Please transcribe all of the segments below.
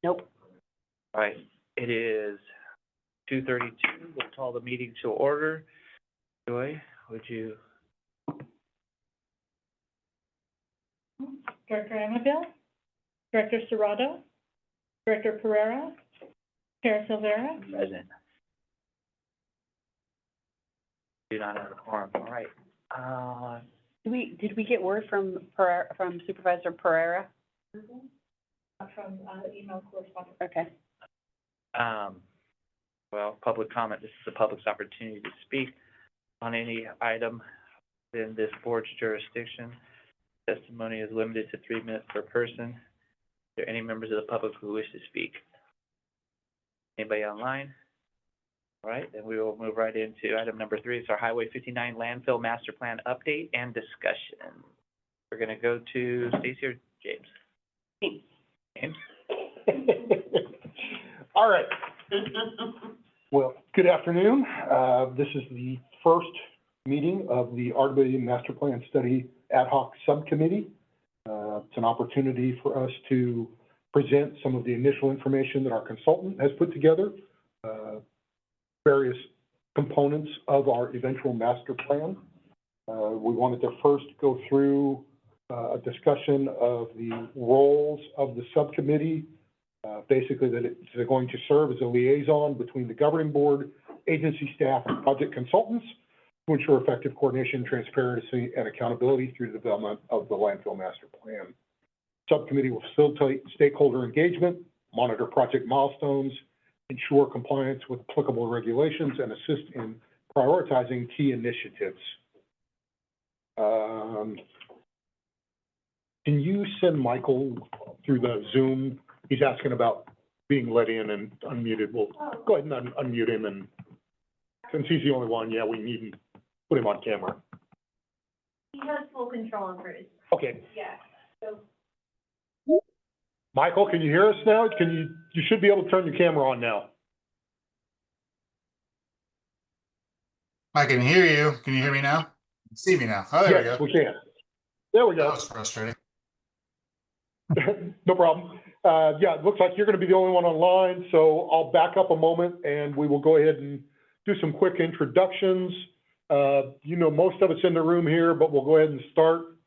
Nope. All right, it is 2:32. We'll call the meeting to order. Joy, would you? Director Amabile, Director Serrato, Director Pereira, Chair Silvera. Present. Do not have a quorum. All right. Did we get word from Supervisor Pereira? From email correspondence. Okay. Well, public comment. This is the public's opportunity to speak on any item in this board's jurisdiction. Testimony is limited to 3 minutes per person. Are there any members of the public who wish to speak? Anybody online? All right, then we will move right into item number 3. It's our Highway 59 landfill master plan update and discussion. We're going to go to Stacy or James? James? All right. Well, good afternoon. This is the first meeting of the RWA Master Plan Study Ad Hoc Subcommittee. It's an opportunity for us to present some of the initial information that our consultant has put together, various components of our eventual master plan. We wanted to first go through a discussion of the roles of the subcommittee, basically that it's going to serve as a liaison between the governing board, agency staff, and project consultants to ensure effective coordination, transparency, and accountability through the development of the landfill master plan. Subcommittee will facilitate stakeholder engagement, monitor project milestones, ensure compliance with applicable regulations, and assist in prioritizing key initiatives. Can you send Michael through the Zoom? He's asking about being let in and unmuted. We'll go ahead and unmute him, and since he's the only one, yeah, we need to put him on camera. He has full control over his. Okay. Yeah, so. Michael, can you hear us now? You should be able to turn your camera on now. I can hear you. Can you hear me now? See me now? Oh, there we Yes, go. we can. There we That go. was frustrating. No problem. Yeah, it looks like you're going to be the only one online, so I'll back up a moment and we will go ahead and do some quick introductions. You know most of us in the room here, but we'll go ahead and start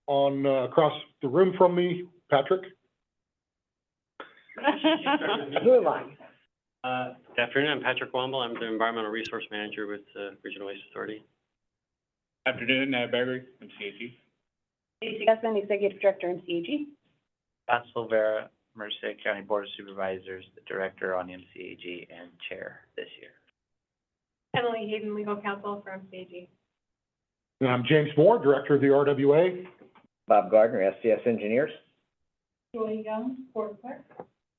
on across the room from me. Patrick? Who am I? Good afternoon, I'm Patrick Womble. I'm the Environmental Resource Manager with the Regional Waste Authority. Afternoon, Barry, MCAG. Stacey Gusman, Executive Director, MCAG. Scott Silvera, Merced County Board of Supervisors, the Director on MCAG and Chair this year. Emily Hayden, Legal Counsel for MCAG. And I'm James Moore, Director of the RWA. Bob Gardner, SCS Engineers. Joy Young, Board Clerk.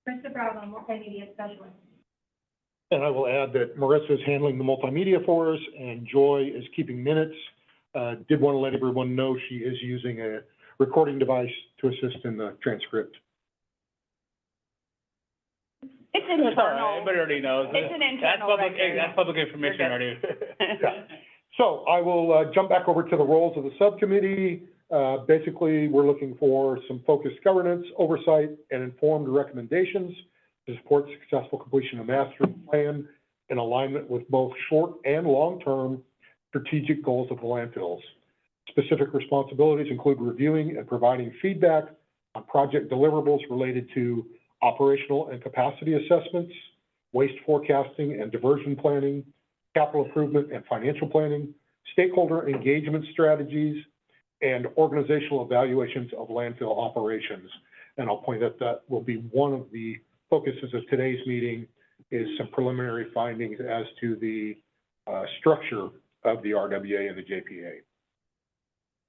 Krista Bravo, Multimedia Specialist. And I will add that Marissa is handling the multimedia for us and Joy is keeping minutes. Did want to let everyone know she is using a recording device to assist in the transcript. It's internal. That's all right, everybody already knows. It's an internal record. That's public information already. Yeah. So I will jump back over to the roles of the subcommittee. Basically, we're looking for some focused governance, oversight, and informed recommendations to support successful completion of master plan in alignment with both short and long-term strategic goals of the landfills. Specific responsibilities include reviewing and providing feedback on project deliverables related to operational and capacity assessments, waste forecasting and diversion planning, capital improvement and financial planning, stakeholder engagement strategies, and organizational evaluations of landfill operations. And I'll point out that will be one of the focuses of today's meeting is some preliminary findings as to the structure of the RWA and the JPA.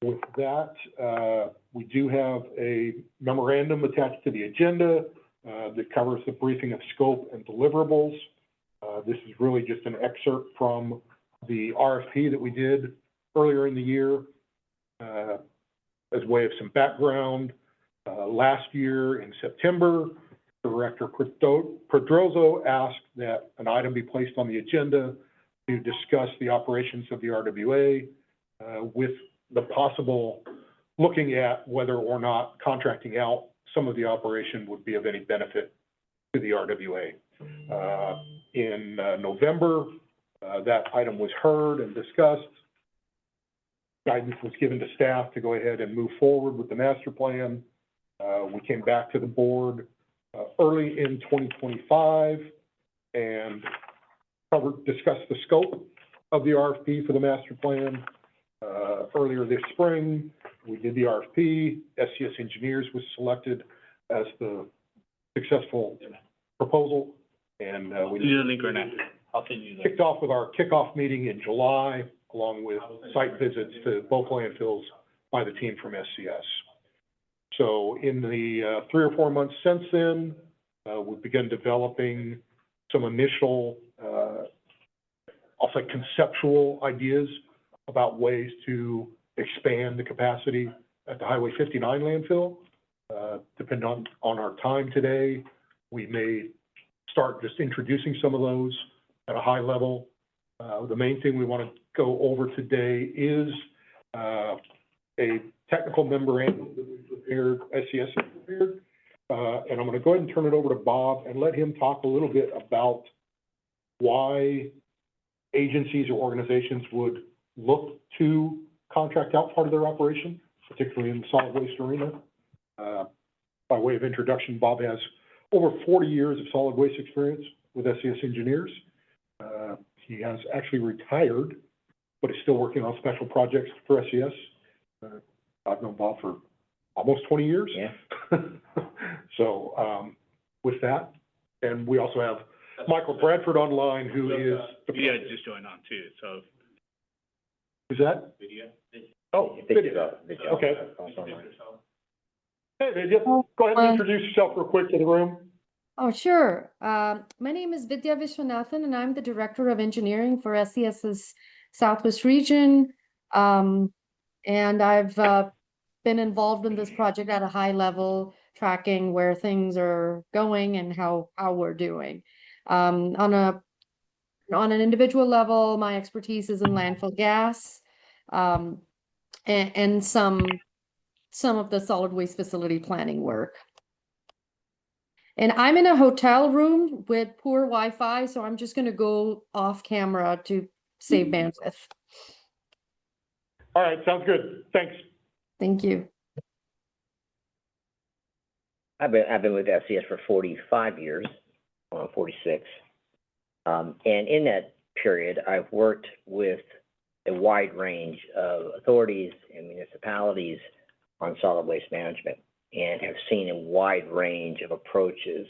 With that, we do have a memorandum attached to the agenda that covers the briefing of scope and deliverables. This is really just an excerpt from the RFP that we did earlier in the year. As a way of some background, last year in September, Director Pedroso asked that an item be placed on the agenda to discuss the operations of the RWA with the possible looking at whether or not contracting out some of the operation would be of any benefit to the RWA. In November, that item was heard and discussed. Guidance was given to staff to go ahead and move forward with the master plan. We came back to the board early in 2025 and discussed the scope of the RFP for the master plan. Earlier this spring, we did the RFP. SCS Engineers was selected as the successful proposal, and we Send you the link right now. I'll send you the. kicked off with our kickoff meeting in July, along with site visits to both landfills by the team from SCS. So in the 3 or 4 months since then, we've begun developing some initial, I'll say conceptual ideas about ways to expand the capacity at the Highway 59 landfill. Depending on our time today, we may start just introducing some of those at a high level. The main thing we want to go over today is a technical memorandum that we prepared, SCS has prepared. And I'm going to go ahead and turn it over to Bob and let him talk a little bit about why agencies or organizations would look to contract out part of their operation, particularly in the solid waste arena. By way of introduction, Bob has over 40 years of solid waste experience with SCS Engineers. He has actually retired, but is still working on special projects for SCS. I've known Bob for almost 20 years. Yeah. So, with that, and we also have Michael Bradford online, who is the. Video just joined on too, so. Who's that? Video. Oh, video. Okay. Hey, Vidya, go ahead and introduce yourself real quick to the room. Oh, sure. My name is Vidya Vishwanathan, and I'm the Director of Engineering for SCS's Southwest Region. And I've been involved in this project at a high level, tracking where things are going and how we're doing. On an individual level, my expertise is in landfill gas, and some of the solid waste facility planning work. And I'm in a hotel room with poor Wi-Fi, so I'm just going to go off camera to save bandwidth. All right, sounds good. Thanks. Thank you. I've been with SCS for 45 years, 46. And in that period, I've worked with a wide range of authorities and municipalities on solid waste management, and have seen a wide range of approaches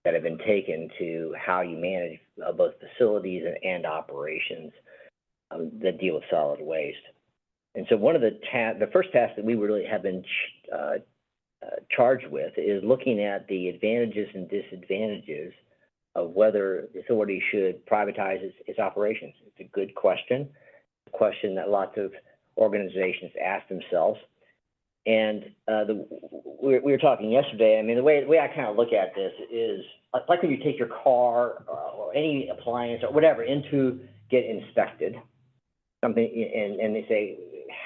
that have been taken to how you manage both facilities and operations that deal with solid waste. And so one of the first tasks that we really have been charged with is looking at the advantages and disadvantages of whether the authority should privatize its operations. It's a good question, a question that lots of organizations ask themselves. And we were talking yesterday. I mean, the way I kind of look at this is like when you take your car or any appliance or whatever in to get inspected, something, and they say,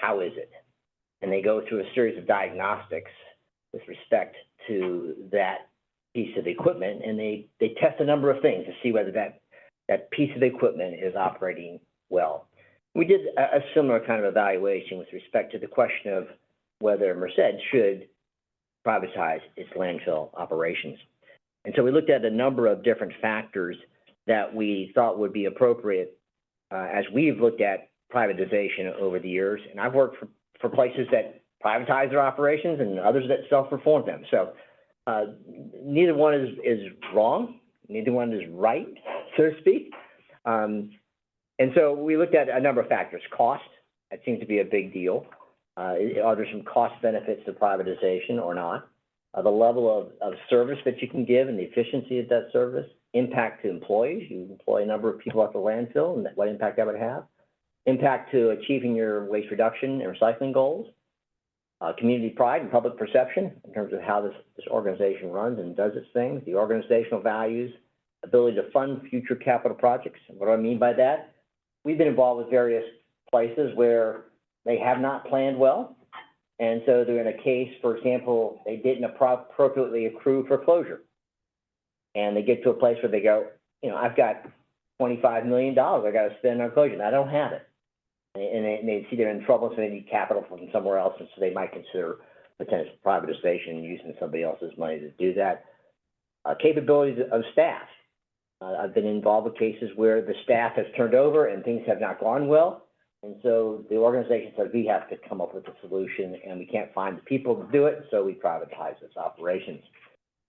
how is it? And they go through a series of diagnostics with respect to that piece of equipment, and they test a number of things to see whether that piece of equipment is operating well. We did a similar kind of evaluation with respect to the question of whether Merced should privatize its landfill operations. And so we looked at a number of different factors that we thought would be appropriate as we've looked at privatization over the years. And I've worked for places that privatize their operations and others that self-perform them. So neither one is wrong, neither one is right, so to speak. And so we looked at a number of factors. Cost, that seems to be a big deal. Are there some cost benefits to privatization or not? The level of service that you can give and the efficiency of that service. Impact to employees. You employ a number of people at the landfill and what impact that would have. Impact to achieving your waste reduction and recycling goals. Community pride and public perception in terms of how this organization runs and does its things. The organizational values. Ability to fund future capital projects. What do I mean by that? We've been involved with various places where they have not planned well, and so they're in a case, for example, they didn't appropriately accrue for closure. and they get to a place where they go, you know, I've got $25 million I gotta spend on closure, and I don't have it. And they see they're in trouble, so they need capital from somewhere else, and so they might consider potential privatization, using somebody else's money to do that. Capabilities of staff. I've been involved with cases where the staff has turned over and things have not gone well. And so the organization said, we have to come up with a solution, and we can't find the people to do it, so we privatize this operations.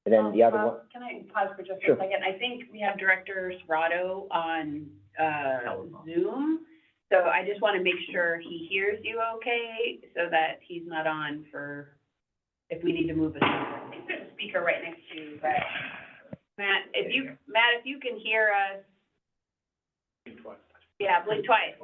And then the other one. Can I pause for just Sure. a second? I think we have Director Serrato on, Zoom. So I just want to make sure he hears you okay, so that he's not on for, if we need to move a speaker. There's a speaker right next to you, but Matt, if you can hear us. Yeah, blink twice.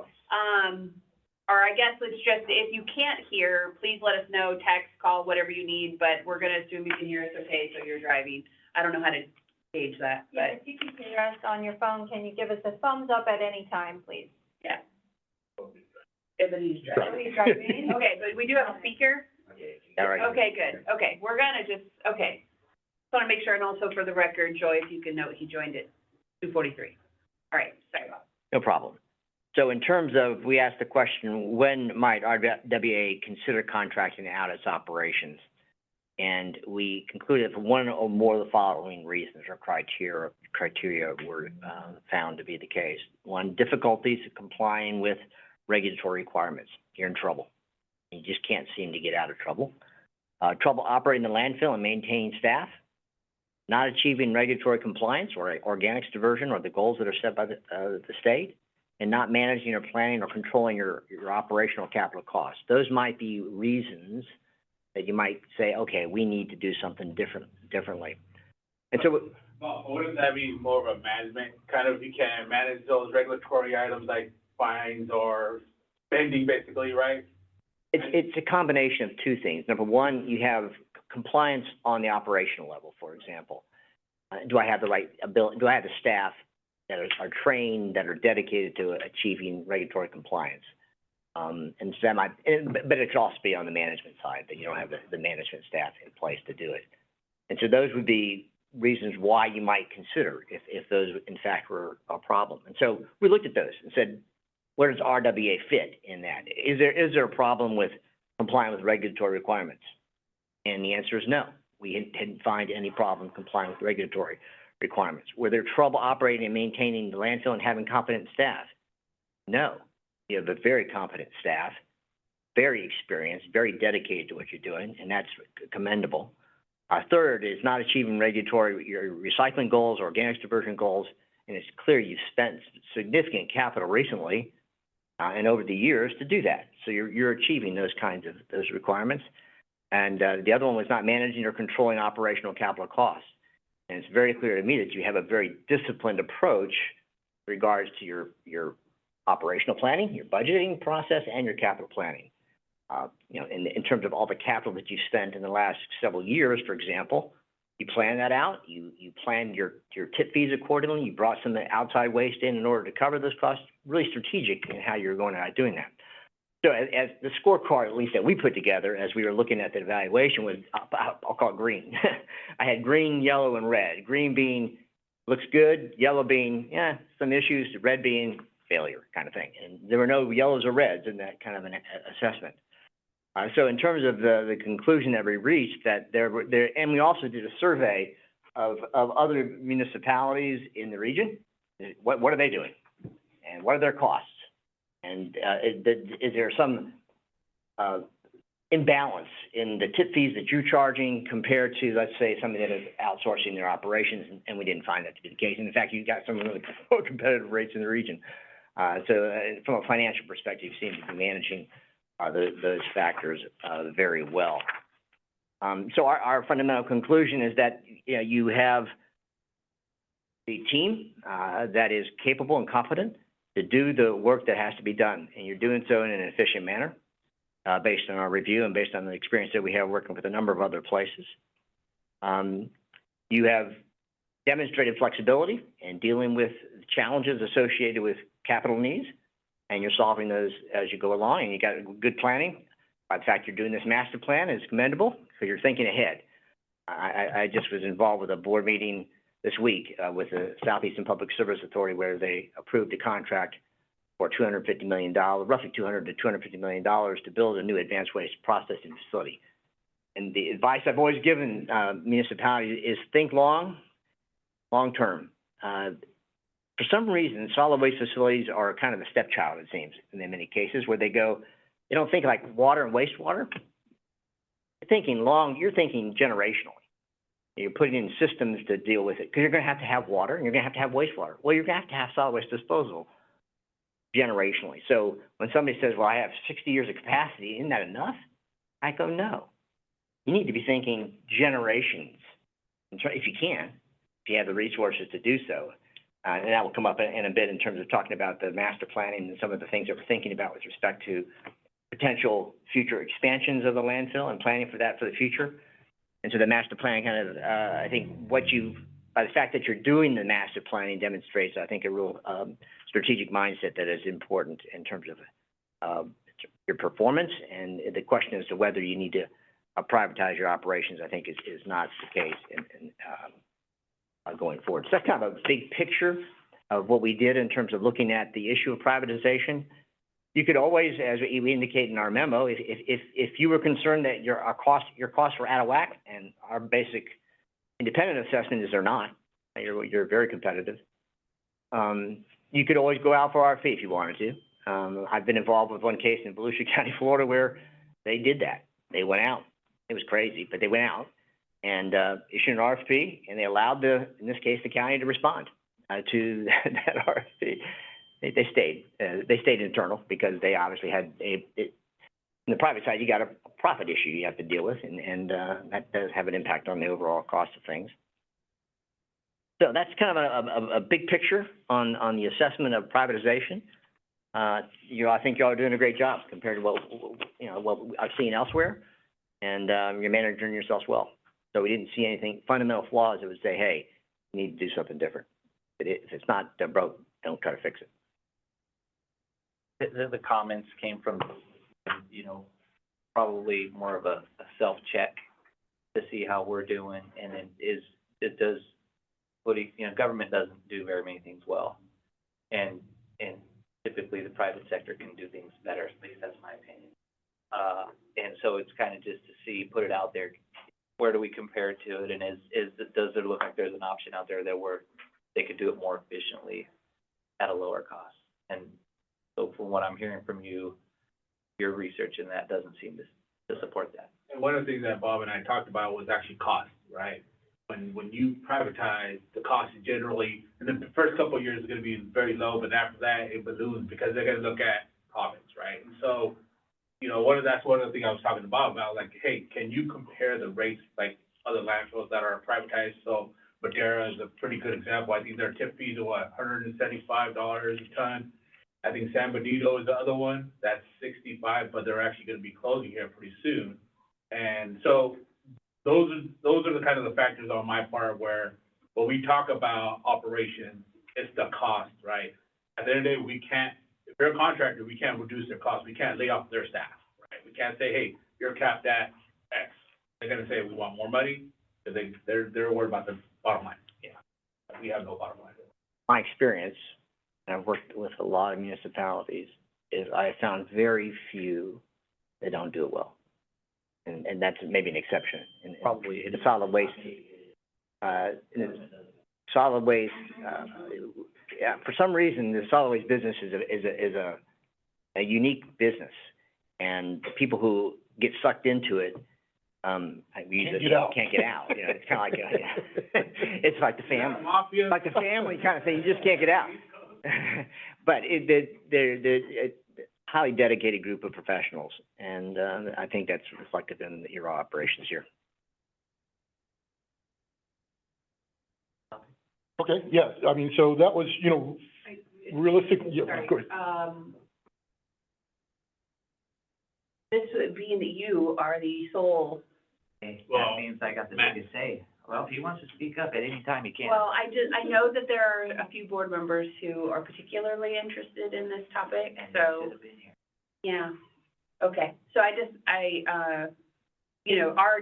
Or I guess it's just, if you can't hear, please let us know, text, call, whatever you need, but we're gonna assume you can hear us okay, so you're driving. I don't know how to gauge that, Yeah, but, if you can hear us on your phone, can you give us a thumbs up at any time, please? yeah. If he's driving. If he's driving. Okay, but we do have a speaker? All right. Okay, good. Okay, we're gonna just, okay. Just wanna make sure, and also for the record, Joy, if you can note, he joined at 2:43. All right, sorry about that. No problem. So in terms of, we asked the question, when might RWA consider contracting out its operations? And we concluded for one or more of the following reasons or criteria were found to be the case. One, difficulties complying with regulatory requirements. You're in trouble. You just can't seem to get out of trouble. Trouble operating the landfill and maintaining staff. Not achieving regulatory compliance or organics diversion or the goals that are set by the state. And not managing or planning or controlling your operational capital costs. Those might be reasons that you might say, okay, we need to do something differently. And so, Well, wouldn't that be more of a management, kind of, you can manage those regulatory items like fines or spending, basically, right? it's a combination of two things. Number one, you have compliance on the operational level, for example. Do I have the right ability, do I have the staff that are trained, that are dedicated to achieving regulatory compliance? And so that might, but it could also be on the management side, that you don't have the management staff in place to do it. And so those would be reasons why you might consider if those in fact were a problem. And so we looked at those and said, where does RWA fit in that? Is there a problem with complying with regulatory requirements? And the answer is no. We didn't find any problem complying with regulatory requirements. Were there trouble operating and maintaining the landfill and having competent staff? No. You have a very competent staff, very experienced, very dedicated to what you're doing, and that's commendable. Third is not achieving your recycling goals, organics diversion goals, and it's clear you've spent significant capital recently and over the years to do that. So you're achieving those requirements. And the other one was not managing or controlling operational capital costs. And it's very clear to me that you have a very disciplined approach in regards to your operational planning, your budgeting process, and your capital planning. You know, in terms of all the capital that you spent in the last several years, for example, you plan that out, you planned your tip fees accordingly, you brought some outside waste in order to cover those costs, really strategic in how you're going about doing that. So as the scorecard, at least that we put together as we were looking at the evaluation, was, I'll call it green. I had green, yellow, and red. Green being looks good, yellow being, some issues, red being failure kind of thing. And there were no yellows or reds in that kind of an assessment. So in terms of the conclusion that we reached, that and we also did a survey of other municipalities in the region. What are they doing? And what are their costs? And is there some imbalance in the tip fees that you're charging compared to, let's say, somebody that is outsourcing their operations? And we didn't find that to be the case. And in fact, you've got some really competitive rates in the region. So from a financial perspective, you seem to be managing those factors very well. So our fundamental conclusion is that you have a team that is capable and competent to do the work that has to be done, and you're doing so in an efficient manner based on our review and based on the experience that we have working with a number of other places. You have demonstrated flexibility in dealing with challenges associated with capital needs, and you're solving those as you go along, and you got good planning. In fact, you're doing this master plan is commendable because you're thinking ahead. I just was involved with a board meeting this week, with the Southeastern Public Service Authority, where they approved a contract for $250 million, roughly $200 to $250 million to build a new advanced waste processing facility. And the advice I've always given, municipalities is think long-term. For some reason, solid waste facilities are kind of a stepchild, it seems, in many cases, where they don't think like water and wastewater. You're thinking generationally. You're putting in systems to deal with it, because you're gonna have water, and you're gonna have wastewater. Well, you're gonna have solid waste disposal generationally. So when somebody says, well, I have 60 years of capacity, isn't that enough? I go, no. You need to be thinking generations, and try, if you have the resources to do so. And that will come up in a bit in terms of talking about the master planning and some of the things that we're thinking about with respect to potential future expansions of the landfill and planning for that for the future. And so the master plan kind of, I think by the fact that you're doing the master planning demonstrates, I think, a real strategic mindset that is important in terms of your performance. And the question as to whether you need to privatize your operations, I think, is not the case going forward. So that's kind of a big picture of what we did in terms of looking at the issue of privatization. You could always, as we indicate in our memo, if you were concerned that your costs were out of whack, and our basic independent assessment is they're not, you're very competitive, you could always go out for RFP if you wanted to. I've been involved with one case in Volusia County, Florida, where they did that. They went out. It was crazy, but they went out and issued an RFP, and they allowed in this case, the county to respond to that RFP. They stayed internal because they obviously had in the private side, you got a profit issue you have to deal with, and that does have an impact on the overall cost of things. So that's kind of a big picture on the assessment of privatization. I think y'all are doing a great job compared to what I've seen elsewhere, and you're managing yourselves well. So we didn't see anything fundamental flaws that would say, hey, you need to do something different. If it's not broke, don't try to fix it. The comments came from, probably more of a self-check to see how we're doing, and government doesn't do very many things well, and typically the private sector can do things better. At least that's my opinion. And so it's kind of just to put it out there. Where do we compare to it, and does it look like there's an option out there that they could do it more efficiently at a lower cost? And so from what I'm hearing from you, your research in that doesn't seem to support that. And one of the things that Bob and I talked about was actually cost, right? When you privatize, the cost is generally, in the first couple of years, is gonna be very low, but after that, it balloons because they're gonna look at profits, right? And so, that's one of the things I was talking to Bob about, like, hey, can you compare the rates, like, other landfills that are privatized? So Madera is a pretty good example. I think their tip fees are $175 a ton. I think San Benito is the other one, that's $65, but they're actually gonna be closing here pretty soon. And so those are the kind of the factors on my part where when we talk about operations, it's the cost, right? At the end of the day, if they're a contractor, we can't reduce their costs. We can't lay off their staff, right? We can't say, hey, you're capped at X. They're gonna say we want more money, because they're worried about the bottom line. Yeah, we have no bottom line. My experience, and I've worked with a lot of municipalities, is I have found very few that don't do it well. And that's maybe an exception. Probably in the solid waste. Solid waste, for some reason, the solid waste business is a unique business. And the people who get sucked into it, can't get out. It's kind of like, it's like the family. Like the family kind of thing, you just can't get out. But they're a highly dedicated group of professionals, and I think that's reflected in your operations here. Okay, yeah, I mean, so that was, realistic, yeah, Sorry, go ahead. This would being that you are the sole. That means I got the biggest say. Well, if he wants to speak up at any time, he can. Well, I know that there are a few board members who are particularly interested in this topic, And so, he should have been here. yeah. Okay, so you know, our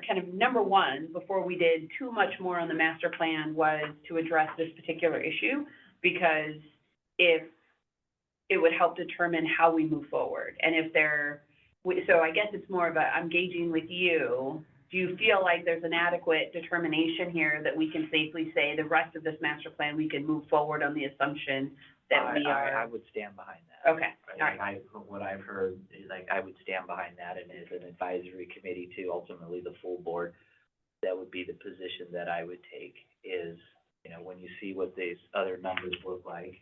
kind of number one, before we did too much more on the master plan, was to address this particular issue, because if it would help determine how we move forward. And if so I guess it's more of I'm gauging with you, do you feel like there's an adequate determination here that we can safely say the rest of this master plan, we can move forward on the assumption that we are? I would stand behind that. Okay, all right. What I've heard is I would stand behind that, and as an advisory committee to ultimately the full board, that would be the position that I would take is, you know, when you see what these other numbers look like,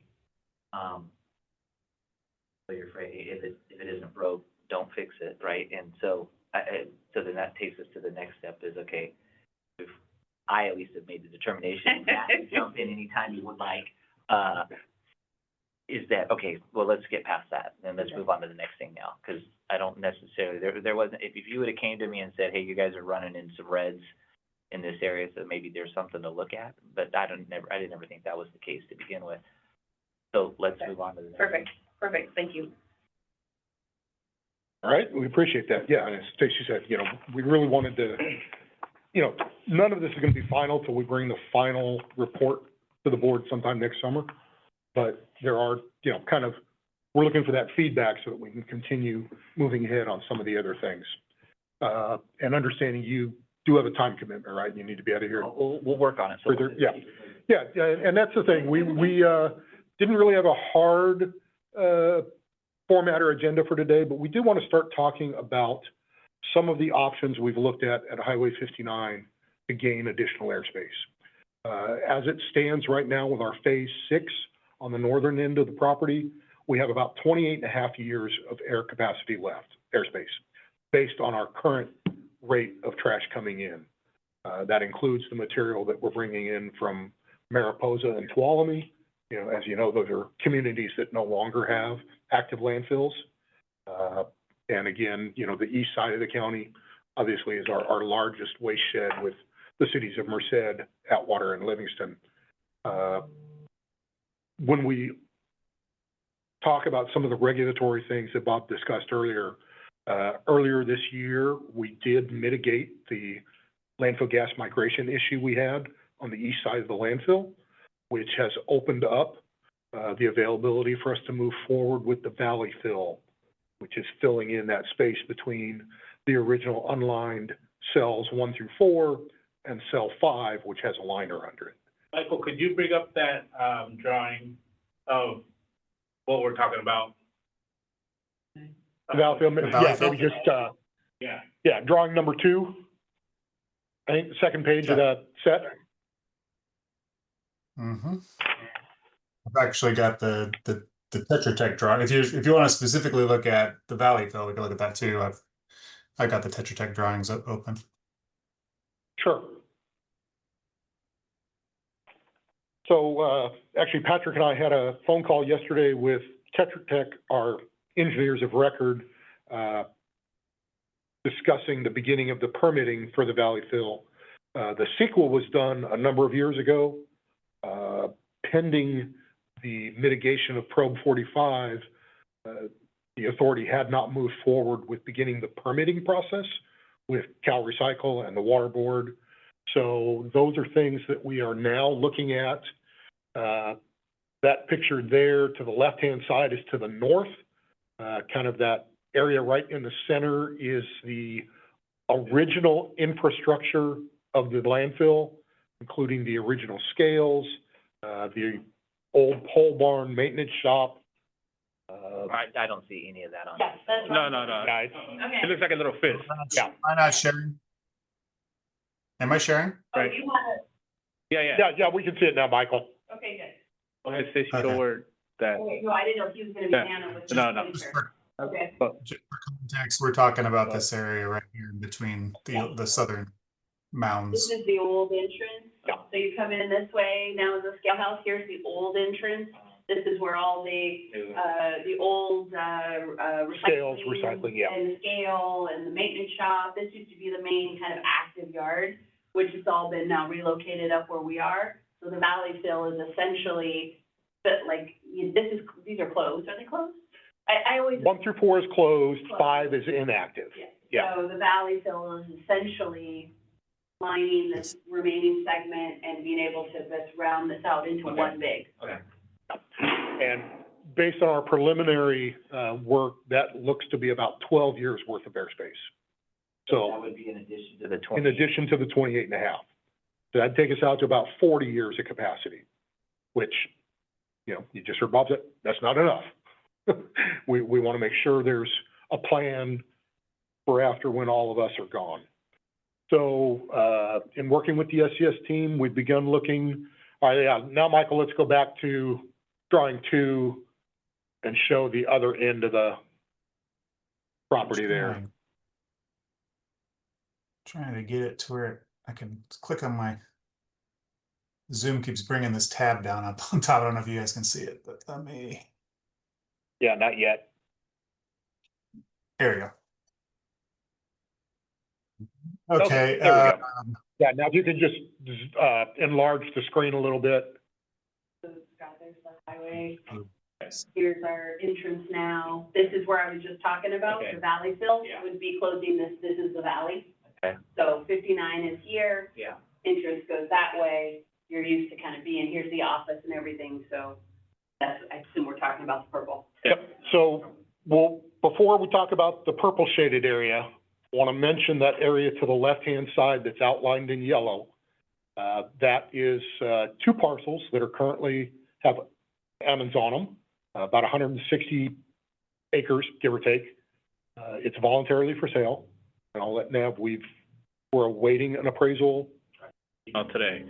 so you're afraid if it isn't broke, don't fix it, right? And so, so then that takes us to the next step is, okay, if I at least have made the determination that jump in anytime you would like, is that, okay, well, let's get past that, and let's move on to the next thing now, because I don't necessarily, there wasn't, if you would have came to me and said, hey, you guys are running in some reds in this area, so maybe there's something to look at, but I didn't ever think that was the case to begin with. So let's move on to the next. Perfect, thank you. All right, we appreciate that. Yeah, and as Stacy said, you know, we really wanted to, you know, none of this is gonna be final till we bring the final report to the board sometime next summer. But there are, you know, kind of, we're looking for that feedback so that we can continue moving ahead on some of the other things. And understanding you do have a time commitment, right? You need to be out of here. We'll work on it. Further, yeah, and that's the thing. We didn't really have a hard format or agenda for today, but we do want to start talking about some of the options we've looked at Highway 59 to gain additional airspace. As it stands right now with our Phase 6 on the northern end of the property, we have about 28 and a half years of air capacity left, airspace, based on our current rate of trash coming in. That includes the material that we're bringing in from Mariposa and Tuolumne. You know, as you know, those are communities that no longer have active landfills. And again, you know, the east side of the county obviously is our largest waste shed with the cities of Merced, Atwater, and Livingston. When we talk about some of the regulatory things that Bob discussed earlier, earlier this year, we did mitigate the landfill gas migration issue we had on the east side of the landfill, which has opened up the availability for us to move forward with the valley fill, which is filling in that space between the original unlined cells 1 through 4 and cell 5, which has a liner under it. Michael, could you bring up that, drawing of what we're talking about? Valley fill, yeah, maybe just, yeah, drawing number 2. I think the second page of that set. Mm-hmm. I've actually got the Tetra Tech drawing. If you want to specifically look at the valley fill, we can look at that too. I've got the Tetra Tech drawings open. Sure. So actually, Patrick and I had a phone call yesterday with Tetra Tech, our engineers of record, discussing the beginning of the permitting for the valley fill. The sequel was done a number of years ago. Pending the mitigation of Probe 45, the authority had not moved forward with beginning the permitting process with Cal Recycle and the Water Board. So those are things that we are now looking at. That picture there to the left-hand side is to the north. Kind of that area right in the center is the original infrastructure of the landfill, including the original scales, the old pole barn maintenance shop. I don't see any of that on. Yes, that's No. okay. It looks like a little fist. Yeah. Am I not sharing? Am I sharing? Oh, you want Yeah, we can see it now, Michael. to, okay, good. Go ahead, Stacy, Okay. go where that. Okay, no, I didn't know if he was gonna be Yeah. Anna with. No. Just for, Okay. just for context, we're talking about this area right here in between the southern mounds. This is the old entrance. Yeah. So you come in this way, now is the scale house, here's the old entrance. This is where all the old, Scales, recycling, yeah. and the scale and the maintenance shop. This used to be the main kind of active yard, which has all been now relocated up where we are. So the valley fill is essentially, but like, these are closed. Are they closed? I always. 1 through 4 is closed, 5 is inactive. Yeah, yeah. So the valley fill is essentially lining this remaining segment and being able to just round this out into Okay. one big. Okay. And based on our preliminary, work, that looks to be about 12 years worth of airspace. So, That would be in addition to the in 20. addition to the 28 and a half. So that'd take us out to about 40 years of capacity, which, you know, you just heard Bob said, that's not enough. We want to make sure there's a plan for after when all of us are gone. So, in working with the SCS team, we've begun looking, all right, yeah, now, Michael, let's go back to drawing 2 and show the other end of the property there. Trying to get it to where I can click on my, Zoom keeps bringing this tab down up on top. I don't know if you guys can see it, but let me, Yeah, not yet. there we go. Okay, there we go. Yeah, now if you can just, enlarge the screen a little bit. So Scott, there's the highway. yes. Here's our entrance now. This is where I was just talking about, Okay. the valley fill Yeah. would be closing this, this is the valley. Okay. So 59 is here, Yeah. entrance goes that way, you're used to kind of being, here's the office and everything, so that's, I assume we're talking about the purple. Yep, so, well, before we talk about the purple shaded area, I want to mention that area to the left-hand side that's outlined in yellow. That is, 2 parcels that are currently have Ammons on them, about 160 acres, give or take. It's voluntarily for sale, and I'll let Nav, we're awaiting an appraisal. Today.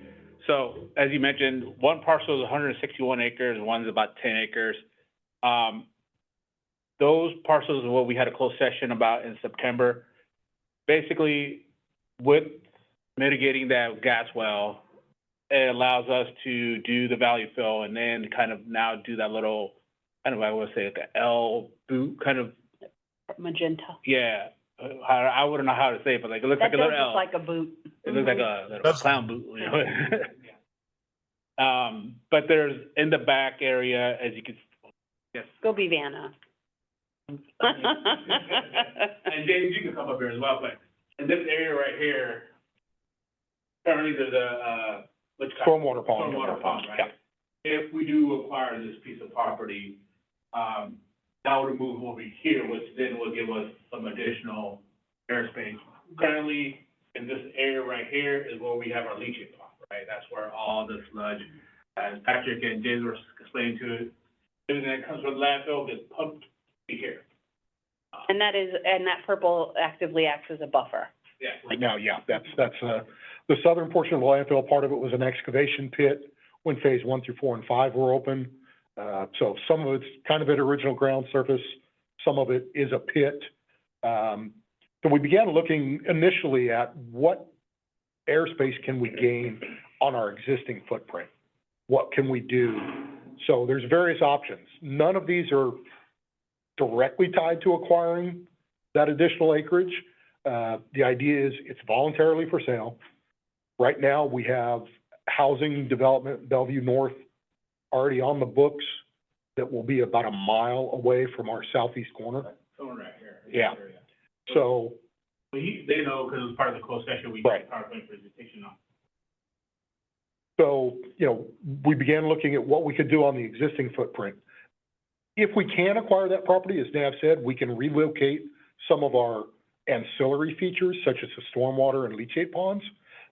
So as you mentioned, one parcel is 161 acres, one's about 10 acres. Those parcels are what we had a closed session about in September. Basically, with mitigating that gas well, it allows us to do the value fill and then kind of now do that little, I don't know, I would say like a L boot kind of, Magenta. yeah. I wouldn't know how to say it, but like it looks like a little L. like a boot. It looks like a little clown boot, you know? But there's, in the back area, as you can, yes. Go be Vanna. And James, you can come up here as well, but in this area right here, currently there's a, Stormwater pond. Stormwater pond, Yeah. right? If we do acquire this piece of property, that would move over here, which then will give us some additional airspace. Currently, in this area right here is where we have our leaching pond, right? That's where all the sludge, as Patrick and James were explaining to it, everything that comes from the landfill gets pumped here. And that purple actively acts as a buffer. Yeah. Right now, yeah, that's, the southern portion of the landfill, part of it was an excavation pit when phase 1 through 4 and 5 were open. So some of it's kind of at original ground surface, some of it is a pit. So we began looking initially at what airspace can we gain on our existing footprint? What can we do? So there's various options. None of these are directly tied to acquiring that additional acreage. The idea is it's voluntarily for sale. Right now, we have housing development, Bellevue North, already on the books that will be about a mile away from our southeast corner. Someone right here. Yeah. So, They know, because it was part of the closed session, we Right. did PowerPoint presentation on. so, you know, we began looking at what we could do on the existing footprint. If we can acquire that property, as Nav said, we can relocate some of our ancillary features, such as the stormwater and leachate ponds.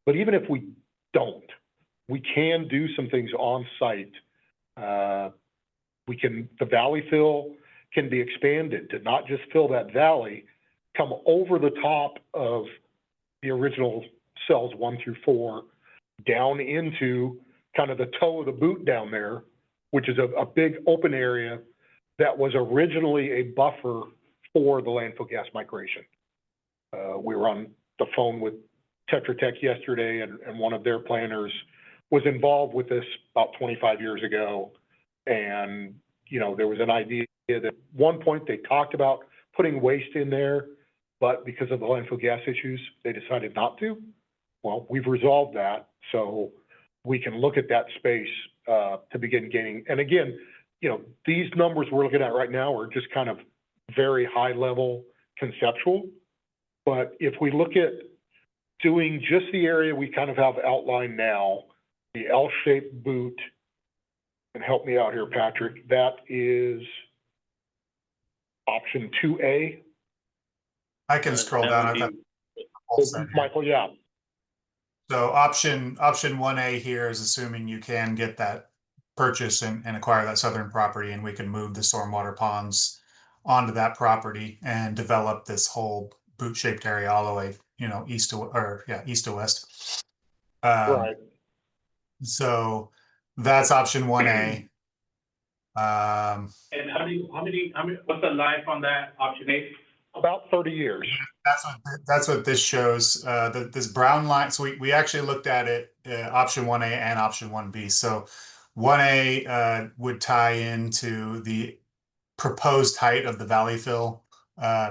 But even if we don't, we can do some things on site. The valley fill can be expanded to not just fill that valley, come over the top of the original cells 1 through 4, down into kind of the toe of the boot down there, which is a big open area that was originally a buffer for the landfill gas migration. We were on the phone with Tetra Tech yesterday, and one of their planners was involved with this about 25 years ago. And, you know, there was an idea that at one point they talked about putting waste in there, but because of the landfill gas issues, they decided not to. Well, we've resolved that, so we can look at that space to begin gaining. And again, you know, these numbers we're looking at right now are just kind of very high level conceptual, But if we look at doing just the area we kind of have outlined now, the L-shaped boot, and help me out here, Patrick, that is option 2A. I can scroll down. I've got the whole set here. Michael, yeah, So option 1A here is assuming you can get that purchase and acquire that southern property, and we can move the stormwater ponds onto that property and develop this whole boot-shaped area all the way, east to west. right. So that's option 1A. And what's the life on that option A? About 30 years. That's what this shows. This brown line. So we actually looked at it, option 1A and option 1B. So 1A would tie into the proposed height of the valley fill,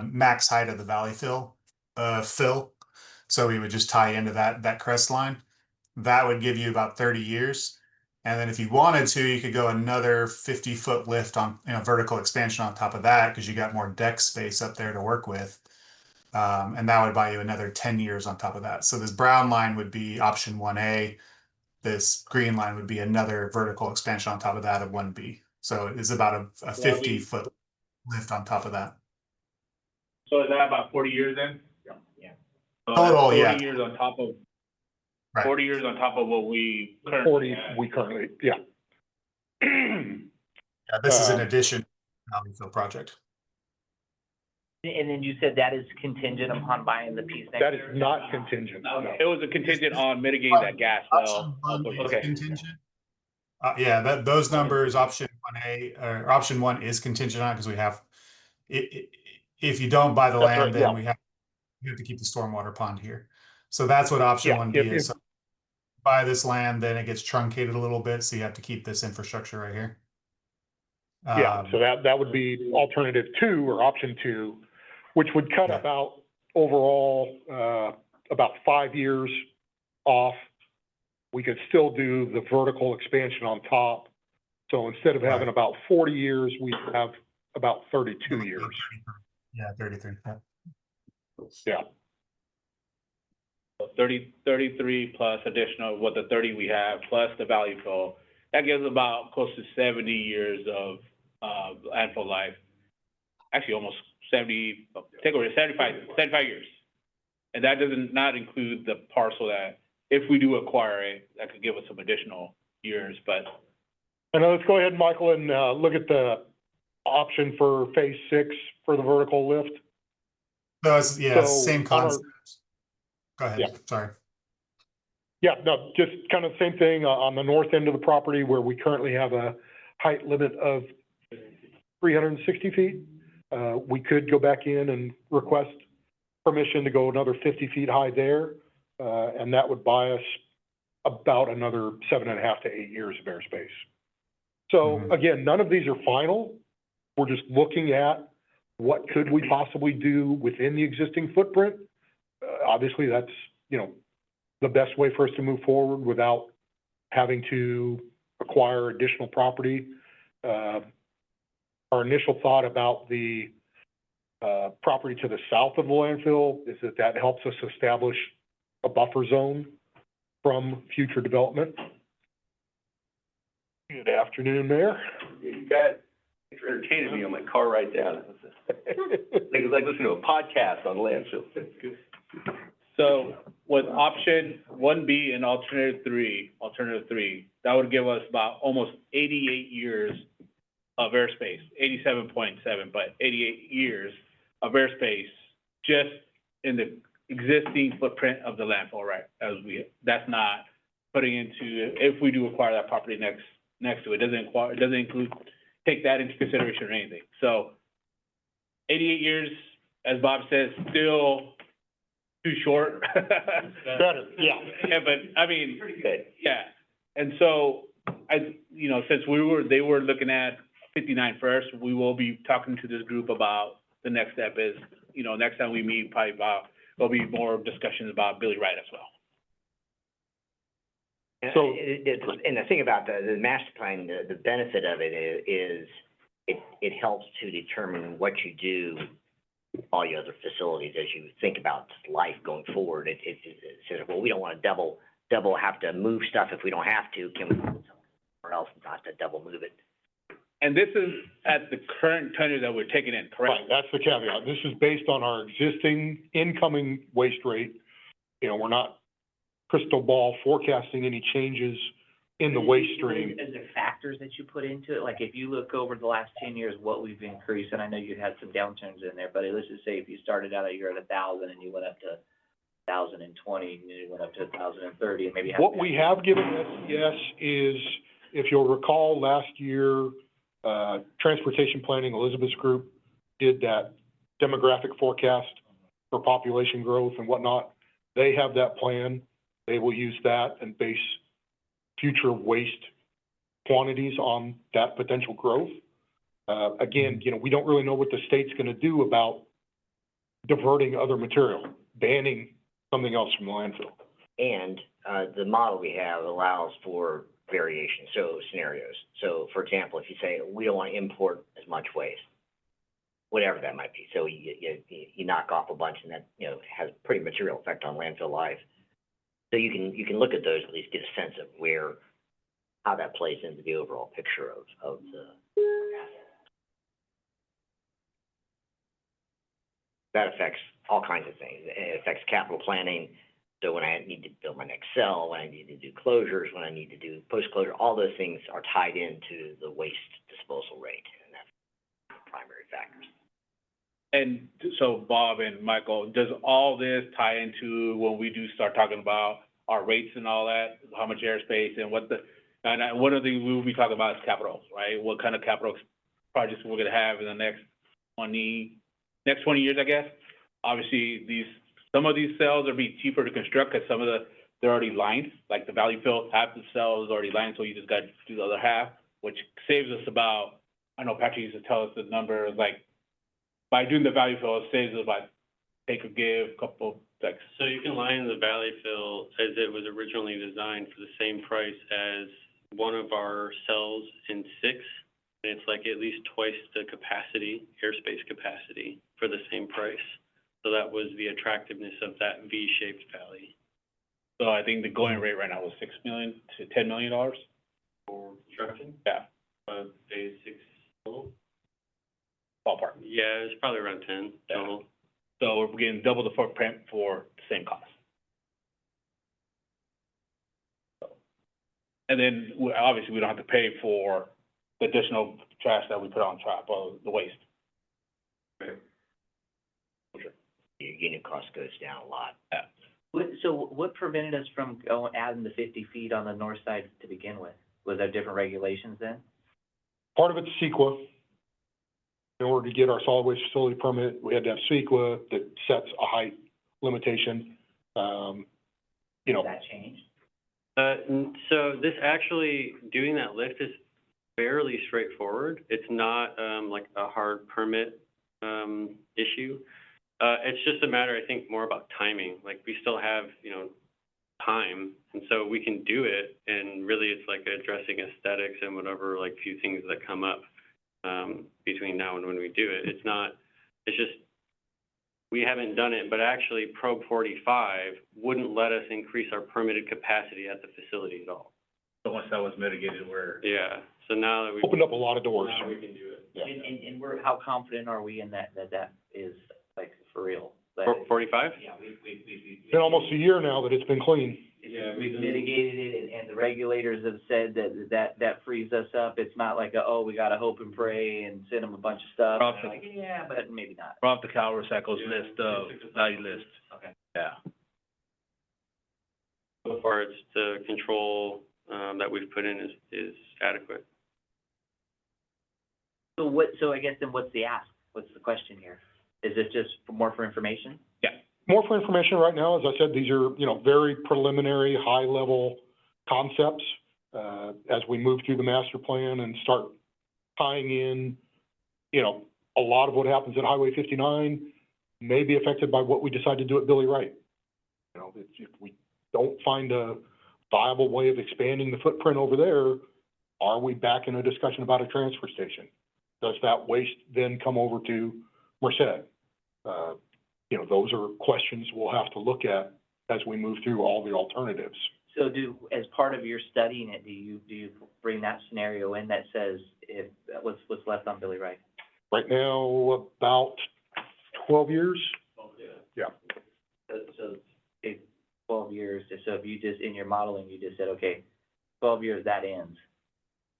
max height of the valley fill. So we would just tie into that crest line. That would give you about 30 years. And then if you wanted to, you could go another 50-foot lift on, vertical expansion on top of that, because you got more deck space up there to work with. And that would buy you another 10 years on top of that. So this brown line would be option 1A. This green line would be another vertical expansion on top of that of 1B. So it's about a 50-foot lift on top of that. So is that about 40 years then? Yeah. So Total, that's 40 yeah. years on top of, Right. 40 years on top of what we currently 40, have. we currently, yeah. Yeah, this is an addition to the valley fill project. And then you said that is contingent upon buying the piece next That year? is not contingent. No, No. it was a contingent on mitigating that gas well. Option 1 is Okay. contingent. Yeah, those numbers, option 1A, or option 1 is contingent on, because we have, if you don't buy the That's land, right, then yeah. we have to keep the stormwater pond here. So that's what option Yeah, 1B if- is. So buy this land, then it gets truncated a little bit, so you have to keep this infrastructure right here. Yeah, so that would be alternative 2 or option 2, which would cut Yeah. about overall, about 5 years off. We could still do the vertical expansion on top. So instead of having Right. about 40 years, we have about 32 years. Yeah, 33. Yeah. Yeah, 33 plus additional, what the 30 we have, plus the value fill. That gives about close to 70 years of landfill life. Actually, almost 70, take away 75 years. And that doesn't not include the parcel that, if we do acquire it, that could give us some additional years, but. and let's go ahead, Michael, and look at the option for phase 6 for the vertical lift. So it's, So same on our- concept. Go ahead, Yeah. sorry. Yeah, no, just kind of the same thing on the north end of the property where we currently have a height limit of 360 feet. We could go back in and request permission to go another 50 feet high there. And that would buy us about another 7.5 to 8 years of airspace. So Mhm. again, none of these are final. We're just looking at what could we possibly do within the existing footprint. Obviously, that's, the best way for us to move forward without having to acquire additional property. Our initial thought about the property to the south of the landfill is that helps us establish a buffer zone from future development. Good afternoon, Mayor. You got, thanks for entertaining me on my car ride down. It's like listening to a podcast on landfill. So with option 1B and alternative three, that would give us about almost 88 years of airspace, 87.7, but 88 years of airspace just in the existing footprint of the landfill, right? That's not putting into, if we do acquire that property next to it, it doesn't include, take that into consideration or anything. So 88 years, as Bob says, still too short. Better, yeah. Yeah, but I mean, Pretty good. yeah. And so since they were looking at 59 first, we will be talking to this group about the next step is, next time we meet, probably there'll be more discussions about Billy Wright as well. So- And the thing about the master plan, the benefit of it is it helps to determine what you do all your other facilities as you think about life going forward. It says, well, we don't want to double have to move stuff if we don't have to. Can we put something somewhere else and not to double move it? And this is at the current tonnage that we're taking in, correct? Right, that's the caveat. This is based on our existing incoming waste rate. You know, we're not crystal ball forecasting any changes in the waste stream. Is there factors that you put into it? Like, if you look over the last 10 years, what we've increased, and I know you had some downturns in there, but let's just say if you started out a year at 1,000 and you went up to 1,020, and you went up to 1,030, and maybe. What we have given SES is, if you'll recall, last year, Transportation Planning, Elizabeth's group did that demographic forecast for population growth and whatnot. They have that plan. They will use that and base future waste quantities on that potential growth. Again, you know, we don't really know what the state's gonna do about diverting other material, banning something else from the landfill. And the model we have allows for variation, so scenarios. So, for example, if you say, we don't want to import as much waste, whatever that might be. So you knock off a bunch, and that, you know, has pretty material effect on landfill life. So you can look at those, at least get a sense of how that plays into the overall picture of the that affects all kinds of things. It affects capital planning. So when I need to build my next cell, when I need to do closures, when I need to do post-closure, all those things are tied into the waste disposal rate, and that's the primary factors. And so Bob and Michael, does all this tie into when we do start talking about our rates and all that, how much airspace and one of the things we'll be talking about is capital, right? What kind of capital projects we're gonna have in the next 20 years, I guess. Obviously, some of these cells will be cheaper to construct because they're already lined, like the value fill, half the cell is already lined, so you just got to do the other half, which saves us about, I know Patrick used to tell us the number, like, by doing the value fill, it saves us about take or give, couple, like. So you can line the valley fill as it was originally designed for the same price as one of our cells in 6, and it's like at least twice the capacity, airspace capacity, for the same price. So that was the attractiveness of that V-shaped valley. So I think the going rate right now was $6 million to $10 million. For construction? Yeah. Phase 6 total? Ballpark. Yeah, it's probably around 10 total. So we're getting double the footprint for the same cost. And then, obviously, we don't have to pay for the additional trash that we put on top of the waste. Right. Your unit cost goes down a lot. Yeah. So what prevented us from adding the 50 feet on the north side to begin with? Was there different regulations then? Part of it's CEQA. In order to get our solid waste facility permit, we had to have CEQA that sets a height limitation. You know. Did that change? So this actually, doing that lift is fairly straightforward. It's not, like a hard permit, issue. It's just a matter, I think, more about timing. Like, we still have, time, and so we can do it, and really it's like addressing aesthetics and whatever, like, few things that come up, between now and when we do it. It's just, we haven't done it, but actually Probe 45 wouldn't let us increase our permitted capacity at the facility at all. So once that was mitigated, Yeah, so now that we've. Opened up a lot of doors. Now we can do it. Yeah. And how confident are we in that is, like, for real? 45? Yeah, It's been almost a year now that it's been clean. Yeah, we've mitigated it, and the regulators have said that frees us up. It's not like, we gotta hope and pray and send them a bunch of stuff. Off And they're like, yeah, but maybe not. We're off the Cal Recycles list of value list. Okay. Yeah. So far, it's the control, that we've put in is adequate. So I guess then what's the ask? What's the question here? Is this just for information? Yeah. More for information right now. As I said, these are, very preliminary, high-level concepts. As we move through the master plan and start tying in, a lot of what happens at Highway 59 may be affected by what we decide to do at Billy Wright. If we don't find a viable way of expanding the footprint over there, are we back in a discussion about a transfer station? Does that waste then come over to Merced? those are questions we'll have to look at as we move through all the alternatives. So as part of your studying it, do you bring that scenario in that says what's left on Billy Wright? Right now, about 12 years. Yeah. So 12 years, so if you just, in your modeling, you just said, okay, 12 years, that ends.